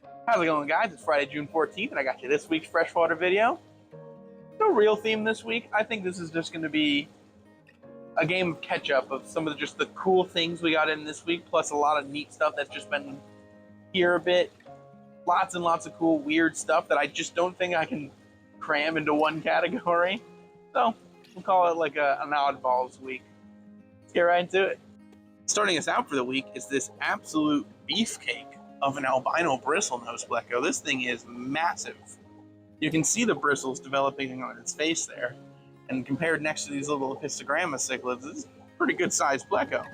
How's it going, guys? It's Friday, June 14th, and I got you this week's Freshwater video. No real theme this week. I think this is just going to be a game of catch-up of some of just the cool things we got in this week, plus a lot of neat stuff that's just been here a bit. Lots and lots of cool, weird stuff that I just don't think I can cram into one category. So, we'll call it like an oddballs week. Let's get right into it. Starting us out for the week is this absolute beefcake of an albino bristlenose pleco. This thing is massive. You can see the bristles developing on its face there, and compared next to these little histogramma cichlids, it's a pretty good sized pleco.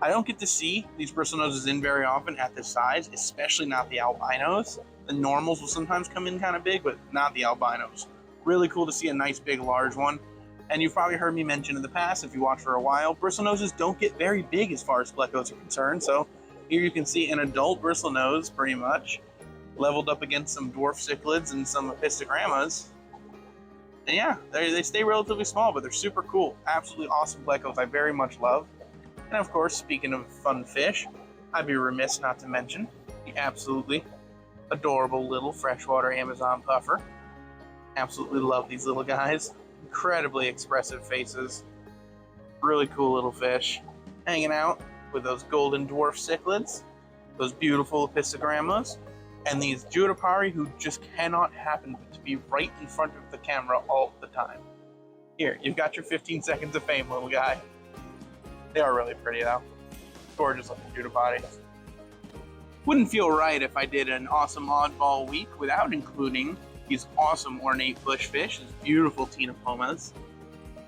I don't get to see these bristlenoses in very often at this size, especially not the albinos. The normals will sometimes come in kind of big, but not the albinos. Really cool to see a nice big large one. And you've probably heard me mention in the past, if you watch for a while, bristlenoses don't get very big as far as plecos are concerned. So here you can see an adult bristlenose, pretty much, leveled up against some dwarf cichlids and some histogrammas. And yeah, they stay relatively small, but they're super cool. Absolutely awesome plecos I very much love. And of course, speaking of fun fish, I'd be remiss not to mention the absolutely adorable little freshwater Amazon puffer. Absolutely love these little guys. Incredibly expressive faces. Really cool little fish. Hanging out with those golden dwarf cichlids, those beautiful histogrammas, and these judapari who just cannot happen to be right in front of the camera all the time. Here, you've got your 15 seconds of fame, little guy. They are really pretty though. Gorgeous looking judapari. Wouldn't feel right if I did an awesome oddball week without including these awesome ornate bushfish, these beautiful tenopomas.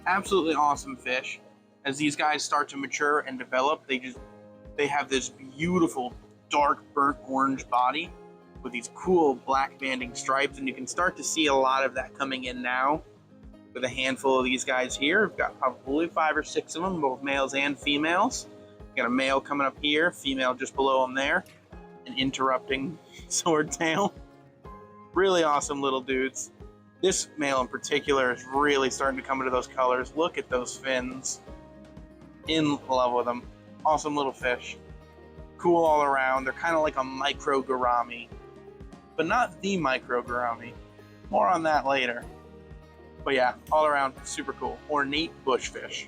Absolutely awesome fish. As these guys start to mature and develop, they have this beautiful dark burnt orange body with these cool black banding stripes, and you can start to see a lot of that coming in now with a handful of these guys here. We've got probably 5 or 6 of them, both males and females. We've got a male coming up here, female just below them there, an interrupting swordtail. Really awesome little dudes. This male in particular is really starting to come into those colors. Look at those fins. In love with them. Awesome little fish. Cool all around. They're kind of like a micro gourami, but not the micro gourami. More on that later. But yeah, all around super cool. Ornate bushfish.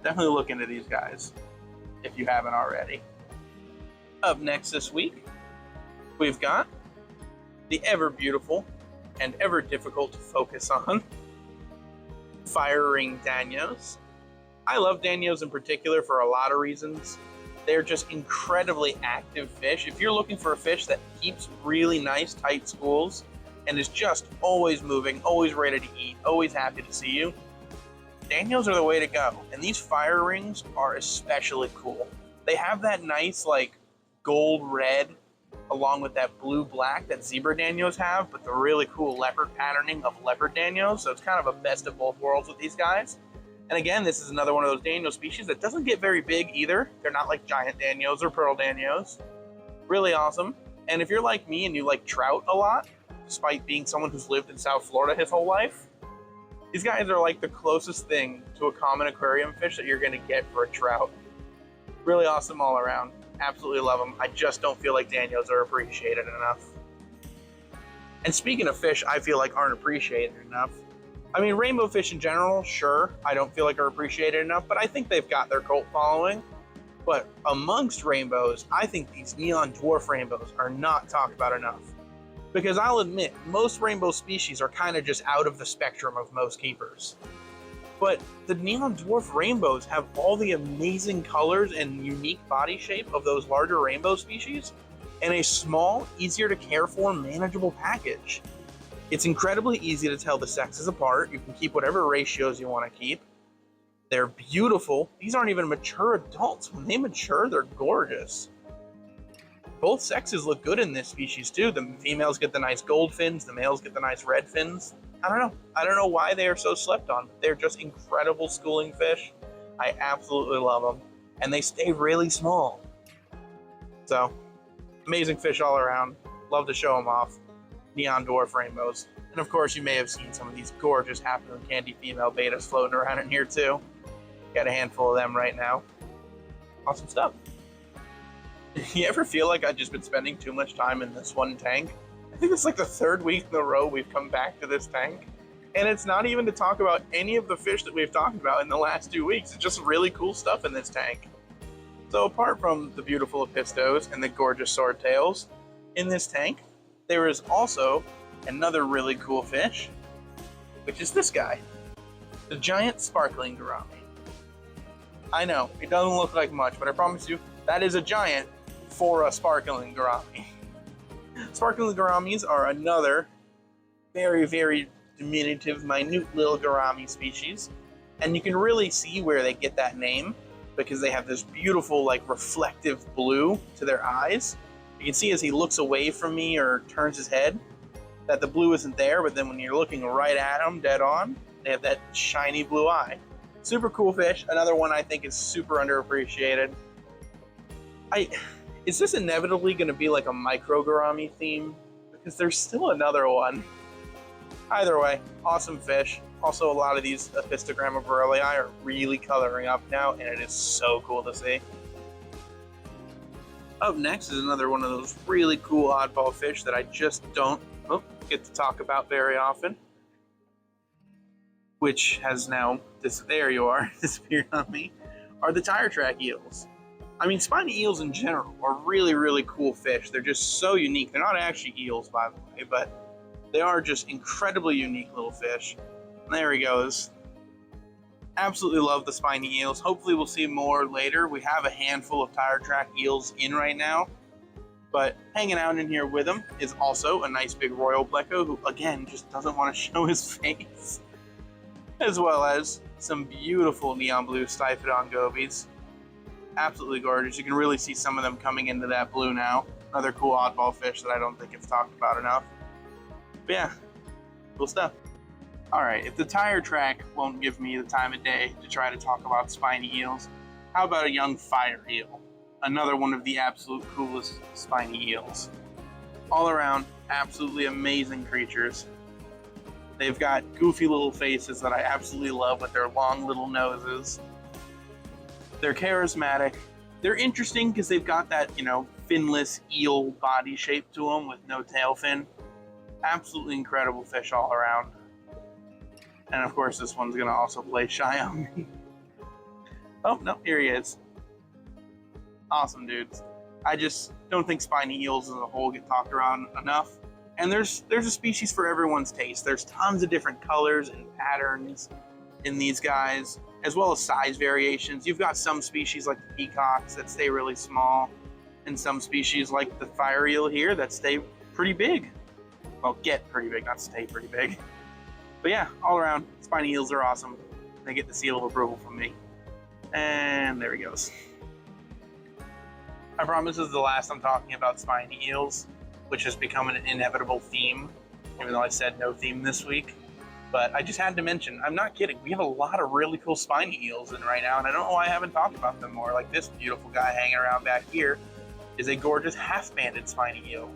Definitely look into these guys if you haven't already. Up next this week, we've got the ever beautiful and ever difficult to focus on fire ring danios. I love danios in particular for a lot of reasons. They're just incredibly active fish. If you're looking for a fish that keeps really nice tight schools and is just always moving, always ready to eat, always happy to see you, danios are the way to go. And these fire rings are especially cool. They have that nice like gold red along with that blue-black that zebra danios have, but the really cool leopard patterning of leopard danios, so it's kind of a best of both worlds with these guys. And again, this is another one of those danio species that doesn't get very big either. They're not like giant danios or pearl danios. Really awesome. And if you're like me and you like trout a lot, despite being someone who's lived in South Florida his whole life, these guys are like the closest thing to a common aquarium fish that you're gonna get for a trout. Really awesome all around. Absolutely love them. I just don't feel like danios are appreciated enough. And speaking of fish I feel like aren't appreciated enough, I mean, rainbow fish in general, sure, I don't feel like are appreciated enough, but I think they've got their cult following. But amongst rainbows, I think these neon dwarf rainbows are not talked about enough. Because I'll admit, most rainbow species are kind of just out of the spectrum of most keepers. But the neon dwarf rainbows have all the amazing colors and unique body shape of those larger rainbow species in a small, easier to care for, manageable package. It's incredibly easy to tell the sexes apart. You can keep whatever ratios you want to keep. They're beautiful. These aren't even mature adults. When they mature, they're gorgeous. Both sexes look good in this species too. The females get the nice gold fins, the males get the nice red fins. I don't know why they are so slept on. They're just incredible schooling fish. I absolutely love them. And they stay really small. So, amazing fish all around. Love to show them off. Neon dwarf rainbows. And of course, you may have seen some of these gorgeous half moon candy female betas floating around in here too. Got a handful of them right now. Awesome stuff. You ever feel like I've just been spending too much time in this one tank? I think it's like the third week in a row we've come back to this tank. And it's not even to talk about any of the fish that we've talked about in the last 2 weeks. It's just really cool stuff in this tank. So apart from the beautiful apistos and the gorgeous swordtails, in this tank, there is also another really cool fish, which is this guy, the giant sparkling gourami. I know, it doesn't look like much, but I promise you, that is a giant for a sparkling gourami. Sparkling gouramis are another very, very diminutive, minute little gourami species, and you can really see where they get that name because they have this beautiful, like, reflective blue to their eyes. You can see as he looks away from me or turns his head that the blue isn't there, but then when you're looking right at him, dead on, they have that shiny blue eye. Super cool fish. Another one I think is super underappreciated. Is this inevitably going to be like a micro gourami theme? Because there's still another one. Either way, awesome fish. Also, a lot of these Apistogramma borellii are really coloring up now, and it is so cool to see. Up next is another one of those really cool oddball fish that I just don't get to talk about very often, which has now, there you are, disappeared on me, are the tire track eels. I mean, spiny eels in general are really, really cool fish. They're just so unique. They're not actually eels, by the way, but they are just incredibly unique little fish. And there he goes. Absolutely love the spiny eels. Hopefully we'll see more later. We have a handful of tire track eels in right now, but hanging out in here with him is also a nice big royal pleco who, again, just doesn't want to show his face, as well as some beautiful neon blue Stiphodon gobies. Absolutely gorgeous. You can really see some of them coming into that blue now. Another cool oddball fish that I don't think it's talked about enough. But yeah, cool stuff. All right, if the tire track won't give me the time of day to try to talk about spiny eels, how about a young fire eel? Another one of the absolute coolest spiny eels. All around, absolutely amazing creatures. They've got goofy little faces that I absolutely love with their long little noses. They're charismatic. They're interesting because they've got that, finless eel body shape to them with no tail fin. Absolutely incredible fish all around. And of course, this one's gonna also play shy on me. Oh, no, here he is. Awesome dudes. I just don't think spiny eels as a whole get talked around enough. And there's a species for everyone's taste. There's tons of different colors and patterns in these guys, as well as size variations. You've got some species like the peacocks that stay really small, and some species like the fire eel here that stay pretty big. Well, get pretty big, not stay pretty big. But yeah, all around, spiny eels are awesome. They get the seal of approval from me. And there he goes. I promise this is the last I'm talking about spiny eels, which has become an inevitable theme, even though I said no theme this week. But I just had to mention, I'm not kidding, we have a lot of really cool spiny eels in right now, and I don't know why I haven't talked about them more. Like this beautiful guy hanging around back here is a gorgeous half-banded spiny eel.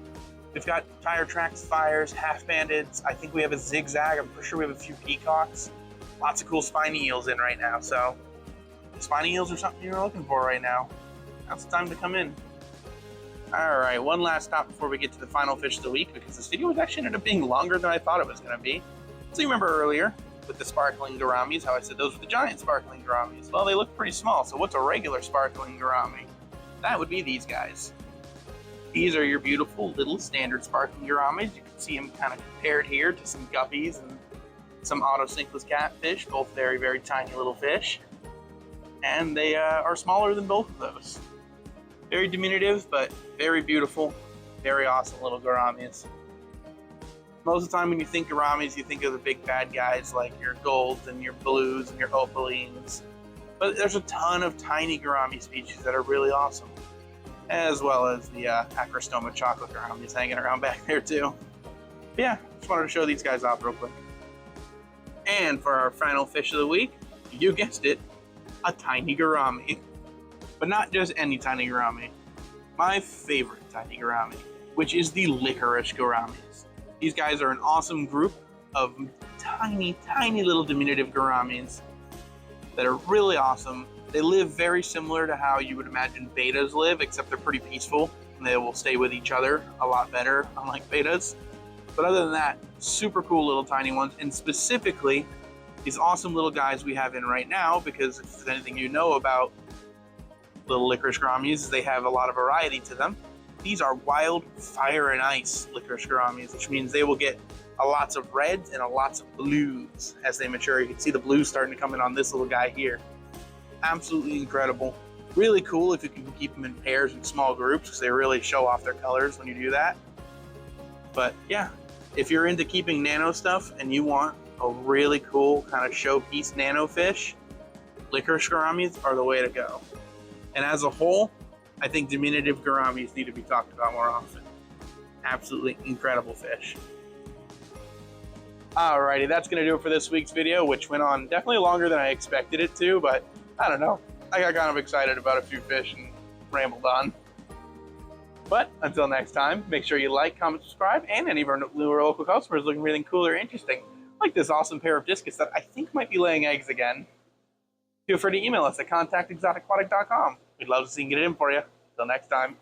We've got tire tracks, fires, half-bandeds. I think we have a zigzag. I'm pretty sure we have a few peacocks. Lots of cool spiny eels in right now. So if spiny eels are something you're looking for right now, now's the time to come in. All right, one last stop before we get to the final fish of the week, because this video was actually ended up being longer than I thought it was going to be. So you remember earlier with the sparkling gouramis, how I said those were the giant sparkling gouramis. Well, they look pretty small. So what's a regular sparkling gourami? That would be these guys. These are your beautiful little standard sparkling gouramis. You can see them kind of compared here to some guppies and some autocinkless catfish, both very, very tiny little fish. And they are smaller than both of those. Very diminutive, but very beautiful, very awesome little gouramis. Most of the time when you think gouramis, you think of the big bad guys like your golds and your blues and your opalines. But there's a ton of tiny gourami species that are really awesome, as well as the Acrostoma chocolate gouramis hanging around back there too. But yeah, just wanted to show these guys off real quick. And for our final fish of the week, you guessed it, a tiny gourami. But not just any tiny gourami. My favorite tiny gourami, which is the licorice gouramis. These guys are an awesome group of tiny, tiny little diminutive gouramis that are really awesome. They live very similar to how you would imagine betas live, except they're pretty peaceful and they will stay with each other a lot better, unlike betas. But other than that, super cool little tiny ones, and specifically these awesome little guys we have in right now, because if there's anything you know about little licorice gouramis, they have a lot of variety to them. These are wild fire and ice licorice gouramis, which means they will get a lots of reds and a lots of blues as they mature. You can see the blues starting to come in on this little guy here. Absolutely incredible. Really cool if you can keep them in pairs and small groups, because they really show off their colors when you do that. But yeah, if you're into keeping nano stuff and you want a really cool kind of showpiece nano fish, licorice gouramis are the way to go. And as a whole, I think diminutive gouramis need to be talked about more often. Absolutely incredible fish. Alrighty, that's going to do it for this week's video, which went on definitely longer than I expected it to, but I don't know. I got kind of excited about a few fish and rambled on. But until next time, make sure you like, comment, subscribe, and any of our newer local customers looking for anything cool or interesting, like this awesome pair of discus that I think might be laying eggs again, feel free to email us at contact@exoticaquatic.com. We'd love to see and get it in for you. Until next time.